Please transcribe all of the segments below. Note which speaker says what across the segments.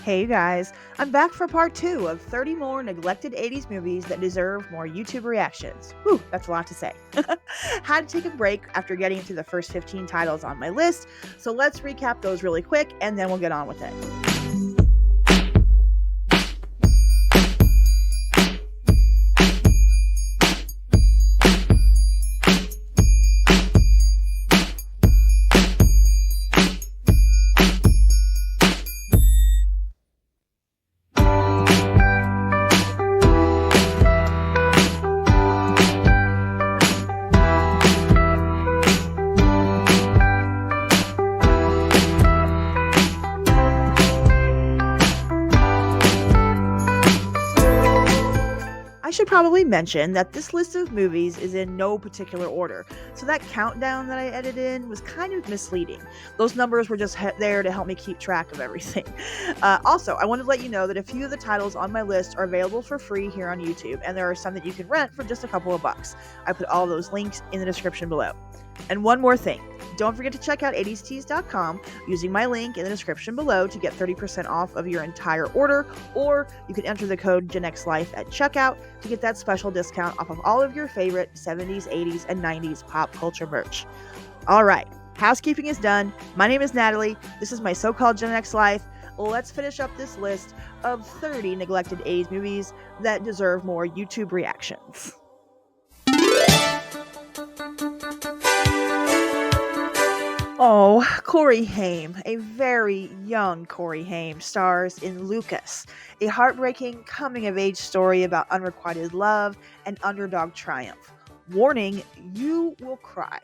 Speaker 1: Hey guys, I'm back for part 2 of 30 more neglected 80s movies that deserve more YouTube reactions. Whew, that's a lot to say. Had to take a break after getting through the first 15 titles on my list, so let's recap those really quick and then we'll get on with it. I should probably mention that this list of movies is in no particular order, so that countdown that I edited in was kind of misleading. Those numbers were just there to help me keep track of everything. Also, I wanted to let you know that a few of the titles on my list are available for free here on YouTube, and there are some that you can rent for just a couple of bucks. I put all those links in the description below. And one more thing, don't forget to check out 80stees.com using my link in the description below to get 30% off of your entire order, or you can enter the code GenXLife at checkout to get that special discount off of all of your favorite 70s, 80s, and 90s pop culture merch. Alright, housekeeping is done. My name is Natalie. This is my so-called Gen X life. Let's finish up this list of 30 neglected 80s movies that deserve more YouTube reactions. Oh, Corey Haim, a very young Corey Haim, stars in Lucas, a heartbreaking coming-of-age story about unrequited love and underdog triumph. Warning, you will cry.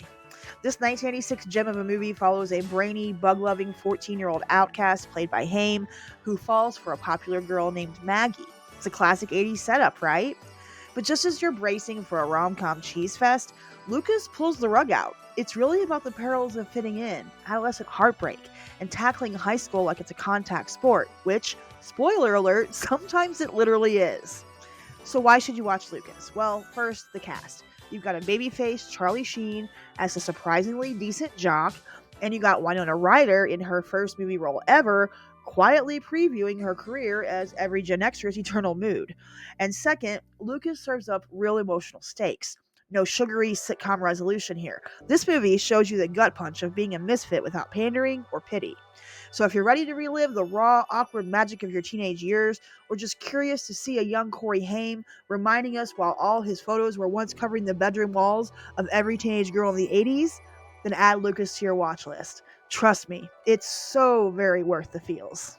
Speaker 1: This 1986 gem of a movie follows a brainy, bug-loving 14-year-old outcast played by Haim, who falls for a popular girl named Maggie. It's a classic 80s setup, right? But just as you're bracing for a rom-com cheese fest, Lucas pulls the rug out. It's really about the perils of fitting in, adolescent heartbreak, and tackling high school like it's a contact sport, which, spoiler alert, sometimes it literally is. So why should you watch Lucas? Well, first, the cast. You've got a babyface Charlie Sheen as a surprisingly decent jock, and you got Winona Ryder in her first movie role ever, quietly previewing her career as every Gen Xer's eternal mood. And second, Lucas serves up real emotional stakes. No sugary sitcom resolution here. This movie shows you the gut punch of being a misfit without pandering or pity. So if you're ready to relive the raw, awkward magic of your teenage years, or just curious to see a young Corey Haim reminding us while all his photos were once covering the bedroom walls of every teenage girl in the 80s, then add Lucas to your watch list. Trust me, it's so very worth the feels.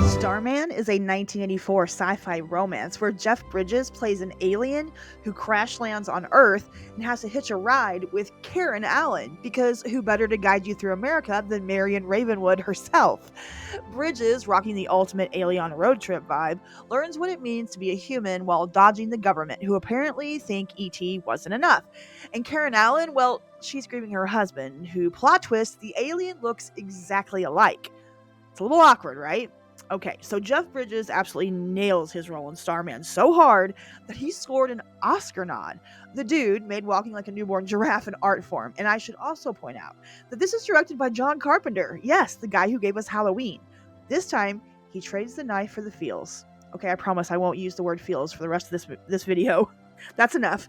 Speaker 1: Starman is a 1984 sci-fi romance where Jeff Bridges plays an alien who crash lands on Earth and has to hitch a ride with Karen Allen, because who better to guide you through America than Marion Ravenwood herself? Bridges, rocking the ultimate alien road trip vibe, learns what it means to be a human while dodging the government, who apparently think ET wasn't enough. And Karen Allen, well, she's grieving her husband, who, plot twist, the alien looks exactly alike. It's a little awkward, right? Okay, so Jeff Bridges absolutely nails his role in Starman so hard that he scored an Oscar nod. The dude made walking like a newborn giraffe an art form, and I should also point out that this is directed by John Carpenter. Yes, the guy who gave us Halloween. This time, he trades the knife for the feels. Okay, I promise I won't use the word feels for the rest of this video. That's enough.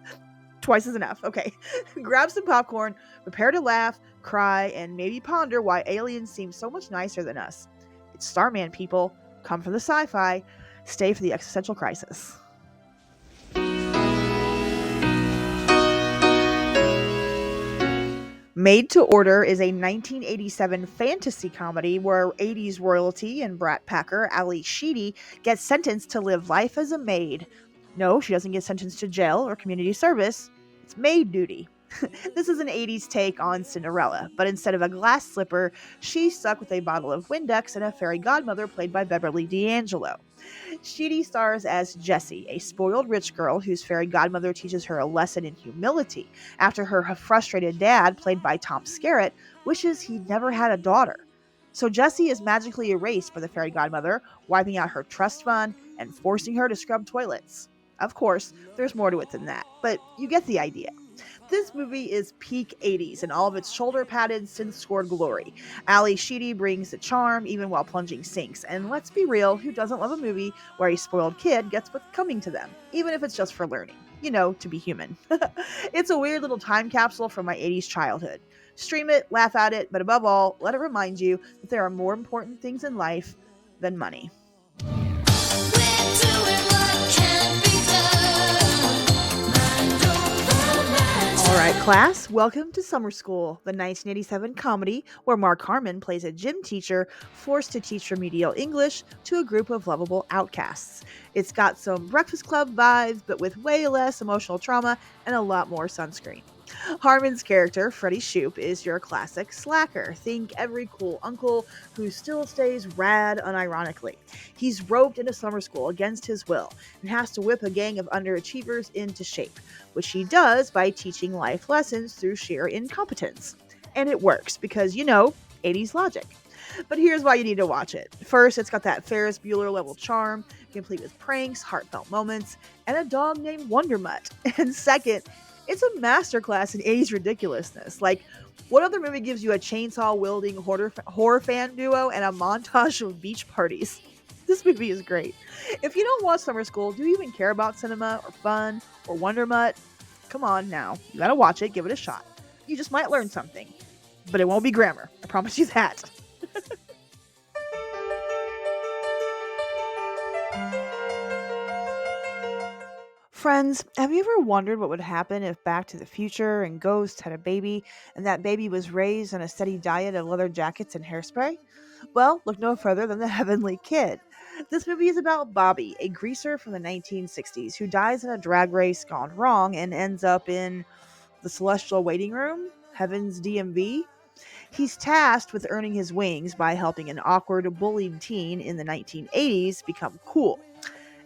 Speaker 1: Twice is enough. Okay, grab some popcorn, prepare to laugh, cry, and maybe ponder why aliens seem so much nicer than us. It's Starman, people. Come for the sci-fi, stay for the existential crisis. Made to Order is a 1987 fantasy comedy where 80s royalty and brat packer Ali Sheedy gets sentenced to live life as a maid. No, she doesn't get sentenced to jail or community service. It's maid duty. This is an 80s take on Cinderella, but instead of a glass slipper, she's stuck with a bottle of Windex and a fairy godmother played by Beverly D'Angelo. Sheedy stars as Jessie, a spoiled rich girl whose fairy godmother teaches her a lesson in humility after her frustrated dad, played by Tom Skerritt, wishes he'd never had a daughter. So Jessie is magically erased by the fairy godmother, wiping out her trust fund and forcing her to scrub toilets. Of course, there's more to it than that, but you get the idea. This movie is peak 80s in all of its shoulder-padded, synth-scored glory. Ali Sheedy brings the charm even while plunging sinks, and let's be real, who doesn't love a movie where a spoiled kid gets what's coming to them, even if it's just for learning? To be human. It's a weird little time capsule from my 80s childhood. Stream it, laugh at it, but above all, let it remind you that there are more important things in life than money. All right, class, welcome to Summer School, the 1987 comedy where Mark Harmon plays a gym teacher forced to teach remedial English to a group of lovable outcasts. It's got some Breakfast Club vibes, but with way less emotional trauma and a lot more sunscreen. Harmon's character, Freddie Shoop, is your classic slacker. Think every cool uncle who still stays rad unironically. He's roped into summer school against his will and has to whip a gang of underachievers into shape, which he does by teaching life lessons through sheer incompetence. And it works because, 80s logic. But here's why you need to watch it. First, it's got that Ferris Bueller level charm, complete with pranks, heartfelt moments, and a dog named Wondermutt. And second, it's a masterclass in 80s ridiculousness. Like, what other movie gives you a chainsaw-wielding horror fan duo and a montage of beach parties? This movie is great. If you don't watch Summer School, do you even care about cinema or fun or Wondermutt? Come on now. You gotta watch it, give it a shot. You just might learn something. But it won't be grammar. I promise you that. Friends, have you ever wondered what would happen if Back to the Future and Ghost had a baby and that baby was raised on a steady diet of leather jackets and hairspray? Well, look no further than The Heavenly Kid. This movie is about Bobby, a greaser from the 1960s who dies in a drag race gone wrong and ends up in the celestial waiting room, Heaven's DMV. He's tasked with earning his wings by helping an awkward, bullied teen in the 1980s become cool.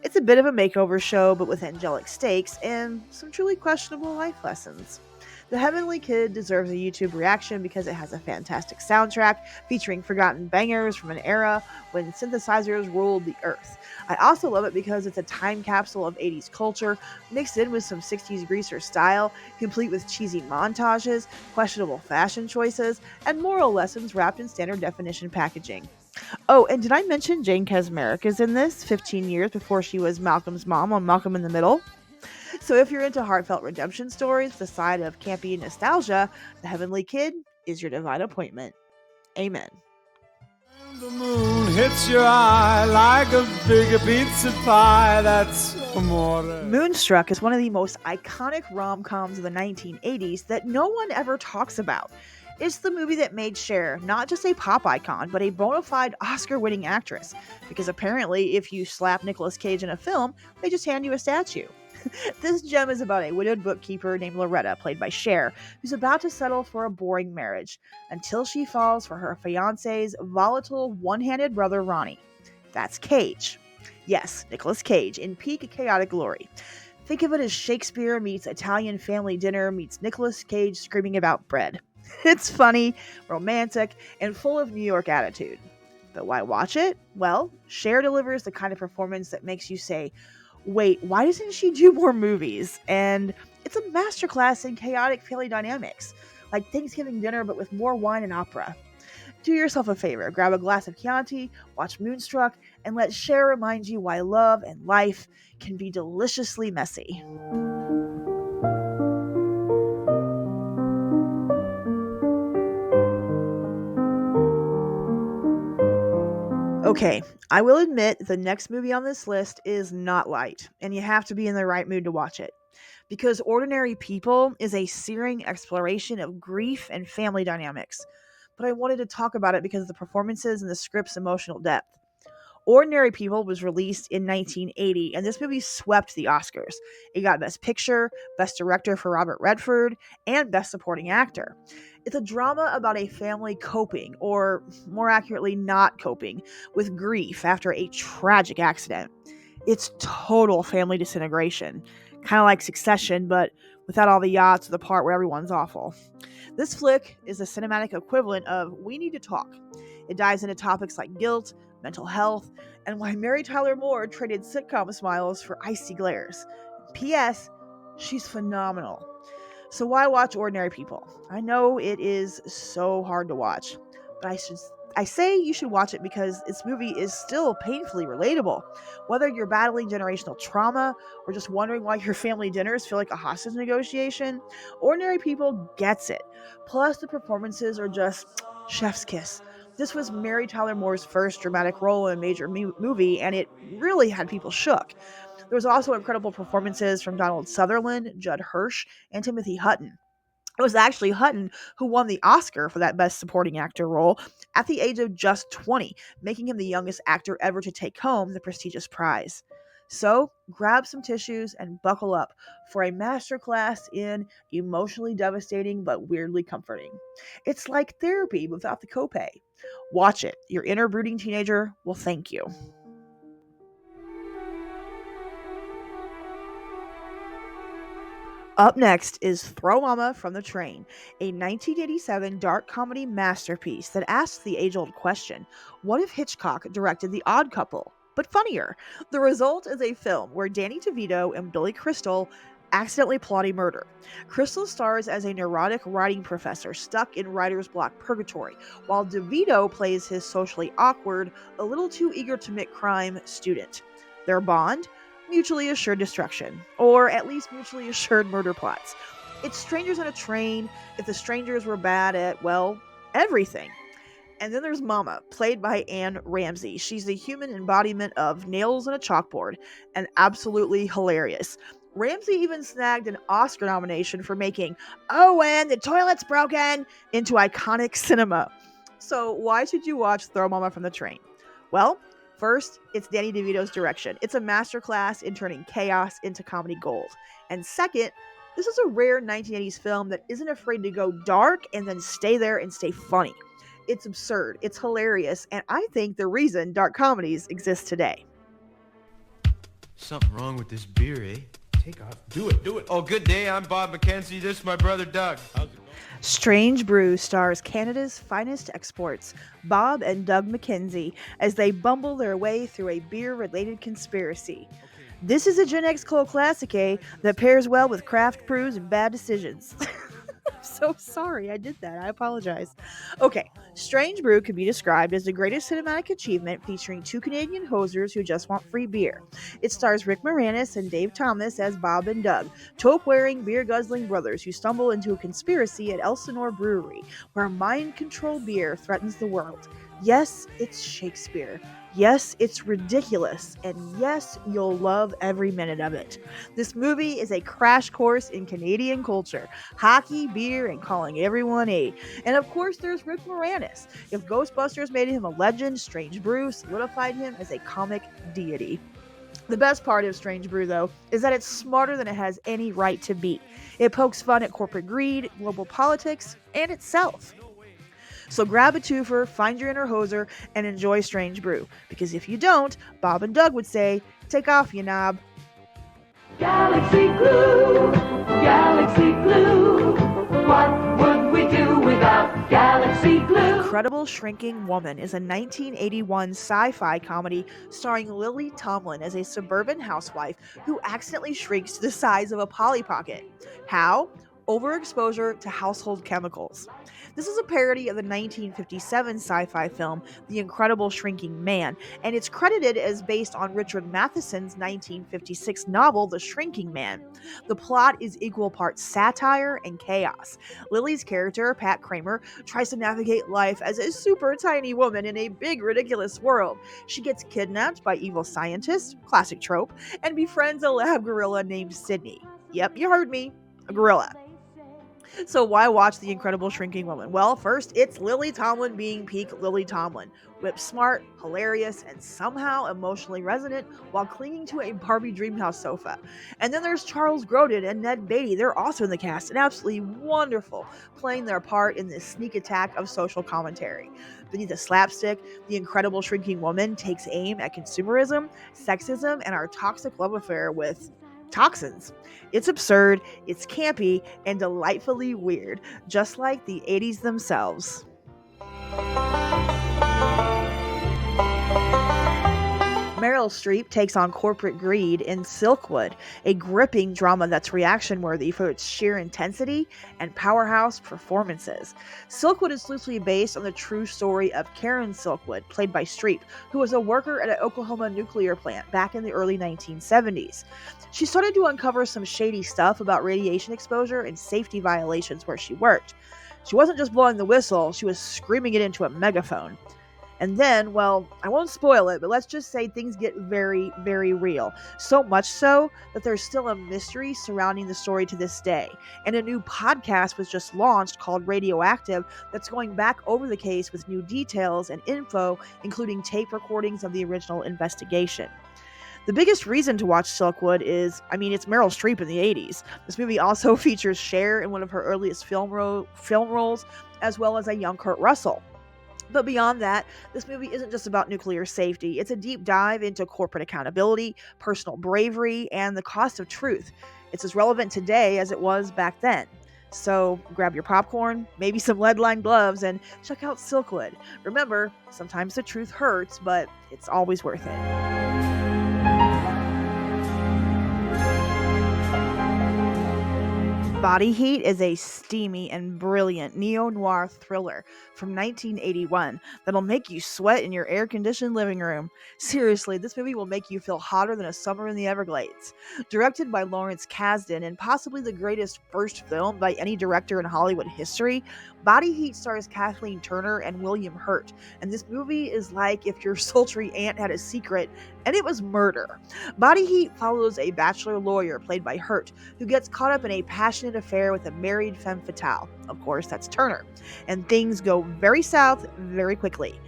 Speaker 1: It's a bit of a makeover show, but with angelic stakes and some truly questionable life lessons. The Heavenly Kid deserves a YouTube reaction because it has a fantastic soundtrack featuring forgotten bangers from an era when synthesizers ruled the earth. I also love it because it's a time capsule of 80s culture mixed in with some 60s greaser style, complete with cheesy montages, questionable fashion choices, and moral lessons wrapped in standard definition packaging. Oh, and did I mention Jane Kasmerick is in this 15 years before she was Malcolm's mom on Malcolm in the Middle? So if you're into heartfelt redemption stories with a side of campy nostalgia, The Heavenly Kid is your divine appointment. Amen.
Speaker 2: The moon hits your eye like a big pizza pie. That's amore.
Speaker 1: Moonstruck is one of the most iconic rom-coms of the 1980s that no one ever talks about. It's the movie that made Cher not just a pop icon, but a bona fide Oscar-winning actress. Because apparently, if you slap Nicolas Cage in a film, they just hand you a statue. This gem is about a widowed bookkeeper named Loretta, played by Cher, who's about to settle for a boring marriage, until she falls for her fiancé's volatile, one-handed brother Ronnie. That's Cage. Yes, Nicolas Cage, in peak chaotic glory. Think of it as Shakespeare meets Italian family dinner meets Nicolas Cage screaming about bread. It's funny, romantic, and full of New York attitude. But why watch it? Well, Cher delivers the kind of performance that makes you say, wait, why doesn't she do more movies? And it's a masterclass in chaotic family dynamics, like Thanksgiving dinner but with more wine and opera. Do yourself a favor, grab a glass of Chianti, watch Moonstruck, and let Cher remind you why love and life can be deliciously messy. Okay, I will admit the next movie on this list is not light, and you have to be in the right mood to watch it. Because Ordinary People is a searing exploration of grief and family dynamics. But I wanted to talk about it because of the performances and the script's emotional depth. Ordinary People was released in 1980, and this movie swept the Oscars. It got Best Picture, Best Director for Robert Redford, and Best Supporting Actor. It's a drama about a family coping, or more accurately, not coping, with grief after a tragic accident. It's total family disintegration, kind of like Succession, but without all the yachts or the part where everyone's awful. This flick is the cinematic equivalent of We Need to Talk. It dives into topics like guilt, mental health, and why Mary Tyler Moore traded sitcom smiles for icy glares. P.S. She's phenomenal. So why watch Ordinary People? I know it is so hard to watch, but I say you should watch it because this movie is still painfully relatable. Whether you're battling generational trauma or just wondering why your family dinners feel like a hostage negotiation, Ordinary People gets it. Plus, the performances are just chef's kiss. This was Mary Tyler Moore's first dramatic role in a major movie, and it really had people shook. There was also incredible performances from Donald Sutherland, Judd Hirsch, and Timothy Hutton. It was actually Hutton who won the Oscar for that Best Supporting Actor role at the age of just 20, making him the youngest actor ever to take home the prestigious prize. So, grab some tissues and buckle up for a masterclass in emotionally devastating but weirdly comforting. It's like therapy without the copay. Watch it. Your inner brooding teenager will thank you. Up next is Throw Mama from the Train, a 1987 dark comedy masterpiece that asks the age-old question, what if Hitchcock directed The Odd Couple, but funnier? The result is a film where Danny DeVito and Billy Crystal accidentally plot a murder. Crystal stars as a neurotic writing professor stuck in writer's block purgatory, while DeVito plays his socially awkward, a little too eager to commit crime student. Their bond? Mutually assured destruction, or at least mutually assured murder plots. It's strangers on a train if the strangers were bad at, well, everything. And then there's Mama, played by Anne Ramsey. She's the human embodiment of nails on a chalkboard and absolutely hilarious. Ramsey even snagged an Oscar nomination for making "Oh, and the toilet's broken" into iconic cinema. So why should you watch Throw Mama from the Train? Well, first, it's Danny DeVito's direction. It's a masterclass in turning chaos into comedy gold. And second, this is a rare 1980s film that isn't afraid to go dark and then stay there and stay funny. It's absurd, it's hilarious, and I think the reason dark comedies exist today.
Speaker 3: Something wrong with this beer, eh?
Speaker 2: Take off. Do it.
Speaker 3: Oh, good day. I'm Bob McKenzie. This is my brother Doug. How's it going?
Speaker 1: Strange Brew stars Canada's finest exports, Bob and Doug McKenzie, as they bumble their way through a beer-related conspiracy. This is a Gen X cult classic, that pairs well with craft brews and bad decisions. I'm so sorry I did that. I apologize. Okay, Strange Brew could be described as the greatest cinematic achievement featuring two Canadian hosers who just want free beer. It stars Rick Moranis and Dave Thomas as Bob and Doug, taupe-wearing, beer-guzzling brothers who stumble into a conspiracy at Elsinore Brewery, where mind-controlled beer threatens the world. Yes, it's Shakespeare. Yes, it's ridiculous, and yes, you'll love every minute of it. This movie is a crash course in Canadian culture, hockey, beer, and calling everyone a. And of course, there's Rick Moranis. If Ghostbusters made him a legend, Strange Brew solidified him as a comic deity. The best part of Strange Brew, though, is that it's smarter than it has any right to be. It pokes fun at corporate greed, global politics, and itself. So grab a twofer, find your inner hoser, and enjoy Strange Brew. Because if you don't, Bob and Doug would say, take off, you knob.
Speaker 4: Galaxy Glue, Galaxy Glue. What would we do without Galaxy Glue?
Speaker 1: Incredible Shrinking Woman is a 1981 sci-fi comedy starring Lily Tomlin as a suburban housewife who accidentally shrinks to the size of a Polly Pocket. How? Overexposure to household chemicals. This is a parody of the 1957 sci-fi film The Incredible Shrinking Man, and it's credited as based on Richard Matheson's 1956 novel The Shrinking Man. The plot is equal parts satire and chaos. Lily's character, Pat Kramer, tries to navigate life as a super tiny woman in a big, ridiculous world. She gets kidnapped by evil scientists, classic trope, and befriends a lab gorilla named Sydney. Yep, you heard me, a gorilla. So why watch The Incredible Shrinking Woman? Well, first, it's Lily Tomlin being peak Lily Tomlin. Whip smart, hilarious, and somehow emotionally resonant while clinging to a Barbie Dreamhouse sofa. And then there's Charles Grodin and Ned Beatty. They're also in the cast and absolutely wonderful, playing their part in this sneak attack of social commentary. Beneath the slapstick, The Incredible Shrinking Woman takes aim at consumerism, sexism, and our toxic love affair with toxins. It's absurd, it's campy, and delightfully weird, just like the 80s Marilyn Meryl Streep takes on corporate greed in Silkwood, a gripping drama that's reaction-worthy for its sheer intensity and powerhouse performances. Silkwood is loosely based on the true story of Karen Silkwood, played by Streep, who was a worker at an Oklahoma nuclear plant back in the early 1970s. She started to uncover some shady stuff about radiation exposure and safety violations where she worked. She wasn't just blowing the whistle, she was screaming it into a megaphone. And then, well, I won't spoil it, but let's just say things get very, very real. So much so that there's still a mystery surrounding the story to this day. And a new podcast was just launched called Radioactive that's going back over the case with new details and info, including tape recordings of the original investigation. The biggest reason to watch Silkwood is, it's Meryl Streep in the 80s. This movie also features Cher in one of her earliest film roles, as well as a young Kurt Russell. But beyond that, this movie isn't just about nuclear safety. It's a deep dive into corporate accountability, personal bravery, and the cost of truth. It's as relevant today as it was back then. So grab your popcorn, maybe some lead-lined gloves, and check out Silkwood. Remember, sometimes the truth hurts, but it's always worth it. Body Heat is a steamy and brilliant neo-noir thriller from 1981 that'll make you sweat in your air-conditioned living room. Seriously, this movie will make you feel hotter than a summer in the Everglades. Directed by Lawrence Kasdan and possibly the greatest first film by any director in Hollywood history, Body Heat stars Kathleen Turner and William Hurt, and this movie is like if your sultry aunt had a secret and it was murder. Body Heat follows a bachelor lawyer played by Hurt, who gets caught up in a passionate affair with a married femme fatale. Of course, that's Turner. And things go very south very quickly.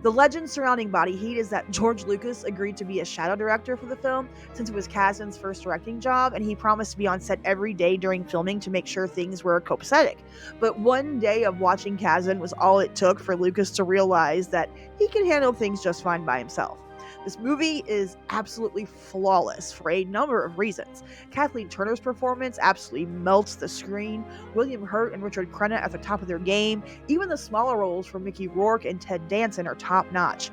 Speaker 1: The legend surrounding Body Heat is that George Lucas agreed to be a shadow director for the film since it was Kasdan's first directing job, and he promised to be on set every day during filming to make sure things were copacetic. But one day of watching Kasdan was all it took for Lucas to realize that he can handle things just fine by himself. This movie is absolutely flawless for a number of reasons. Kathleen Turner's performance absolutely melts the screen. William Hurt and Richard Crenna at the top of their game. Even the smaller roles from Mickey Rourke and Ted Danson are top-notch.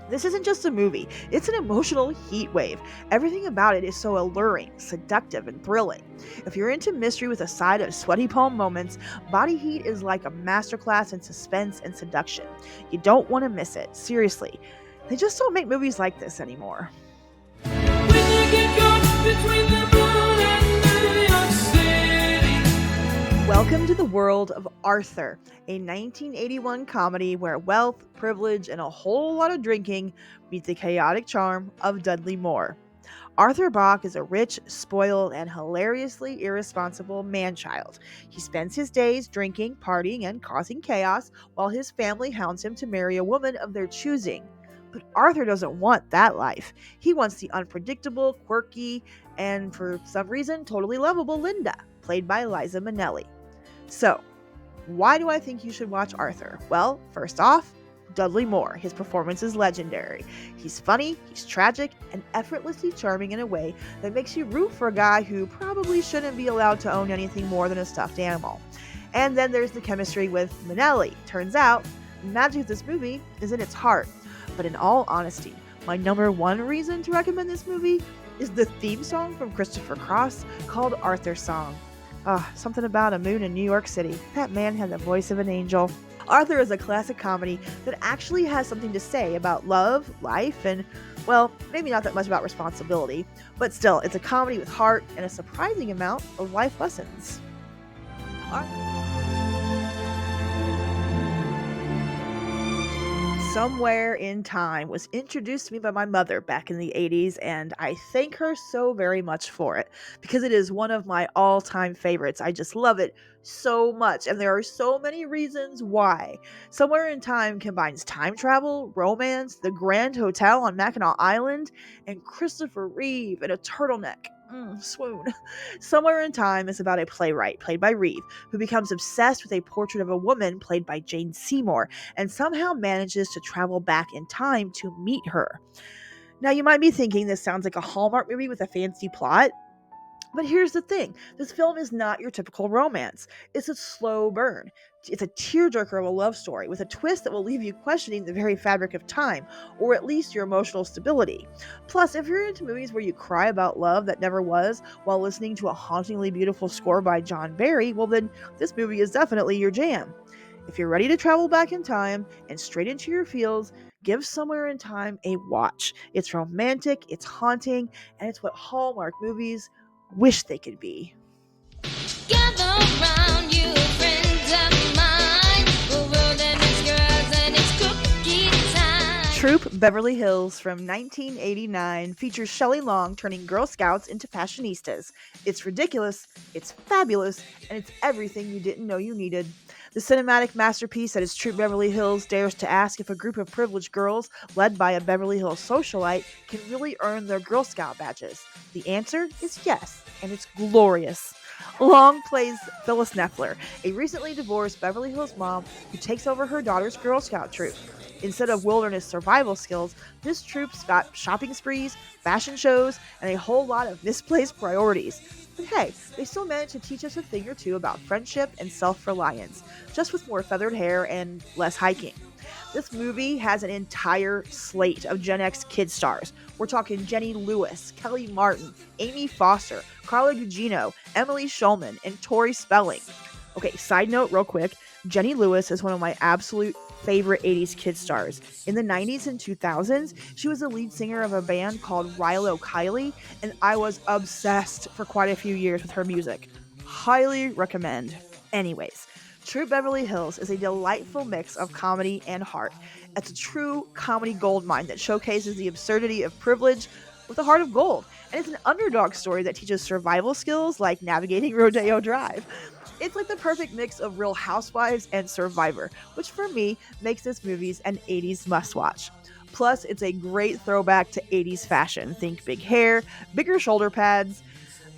Speaker 1: This isn't just a movie, it's an emotional heat wave. Everything about it is so alluring, seductive, and thrilling. If you're into mystery with a side of sweaty palm moments, Body Heat is like a masterclass in suspense and seduction. You don't want to miss it, seriously. They just don't make movies like this anymore. Welcome to the world of Arthur, a 1981 comedy where wealth, privilege, and a whole lot of drinking meet the chaotic charm of Dudley Moore. Arthur Bach is a rich, spoiled, and hilariously irresponsible man-child. He spends his days drinking, partying, and causing chaos while his family hounds him to marry a woman of their choosing. But Arthur doesn't want that life. He wants the unpredictable, quirky, and for some reason, totally lovable Linda, played by Liza Minnelli. So, why do I think you should watch Arthur? Well, first off, Dudley Moore. His performance is legendary. He's funny, he's tragic, and effortlessly charming in a way that makes you root for a guy who probably shouldn't be allowed to own anything more than a stuffed animal. And then there's the chemistry with Minnelli. Turns out, the magic of this movie is in its heart. But in all honesty, my number one reason to recommend this movie is the theme song from Christopher Cross called Arthur's Song. Something about a moon in New York City. That man had the voice of an angel. Arthur is a classic comedy that actually has something to say about love, life, and, well, maybe not that much about responsibility, but still, it's a comedy with heart and a surprising amount of life lessons. Somewhere in Time was introduced to me by my mother back in the 80s, and I thank her so very much for it because it is one of my all-time favorites. I just love it so much, and there are so many reasons why. Somewhere in Time combines time travel, romance, the Grand Hotel on Mackinac Island, and Christopher Reeve in a turtleneck. Swoon. Somewhere in Time is about a playwright, played by Reeve, who becomes obsessed with a portrait of a woman, played by Jane Seymour, and somehow manages to travel back in time to meet her. Now, you might be thinking this sounds like a Hallmark movie with a fancy plot. But here's the thing, this film is not your typical romance. It's a slow burn. It's a tearjerker of a love story with a twist that will leave you questioning the very fabric of time, or at least your emotional stability. Plus, if you're into movies where you cry about love that never was while listening to a hauntingly beautiful score by John Barry, well then, this movie is definitely your jam. If you're ready to travel back in time and straight into your feels, give Somewhere in Time a watch. It's romantic, it's haunting, and it's what Hallmark movies wish they could be.
Speaker 5: Gather round you, friends of mine. The world and its girls and its cookie time.
Speaker 1: Troop Beverly Hills from 1989 features Shelley Long turning Girl Scouts into fashionistas. It's ridiculous, it's fabulous, and it's everything you didn't know you needed. The cinematic masterpiece that is Troop Beverly Hills dares to ask if a group of privileged girls, led by a Beverly Hills socialite, can really earn their Girl Scout badges. The answer is yes, and it's glorious. Long plays Phyllis Neffler, a recently divorced Beverly Hills mom who takes over her daughter's Girl Scout troop. Instead of wilderness survival skills, this troop's got shopping sprees, fashion shows, and a whole lot of misplaced priorities. But hey, they still managed to teach us a thing or two about friendship and self-reliance, just with more feathered hair and less hiking. This movie has an entire slate of Gen X kid stars. We're talking Jenny Lewis, Kelly Martin, Amy Foster, Carla Gugino, Emily Schulman, and Tori Spelling. Okay, side note real quick, Jenny Lewis is one of my absolute favorite 80s kid stars. In the 90s and 2000s, she was the lead singer of a band called Rilo Kiley, and I was obsessed for quite a few years with her music. Highly recommend. Anyways, Troop Beverly Hills is a delightful mix of comedy and heart. It's a true comedy goldmine that showcases the absurdity of privilege with a heart of gold. And it's an underdog story that teaches survival skills like navigating Rodeo Drive. It's like the perfect mix of Real Housewives and Survivor, which for me makes this movie an 80s must-watch. Plus, it's a great throwback to 80s fashion. Think big hair, bigger shoulder pads.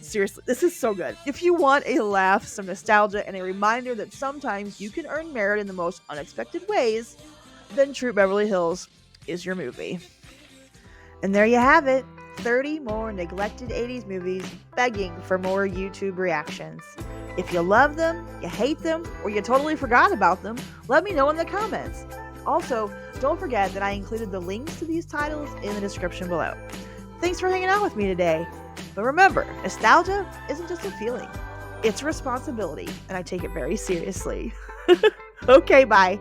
Speaker 1: Seriously, this is so good. If you want a laugh, some nostalgia, and a reminder that sometimes you can earn merit in the most unexpected ways, then Troop Beverly Hills is your movie. And there you have it. 30 more neglected 80s movies begging for more YouTube reactions. If you love them, you hate them, or you totally forgot about them, let me know in the comments. Also, don't forget that I included the links to these titles in the description below. Thanks for hanging out with me today. But remember, nostalgia isn't just a feeling. It's a responsibility, and I take it very seriously. Okay, bye.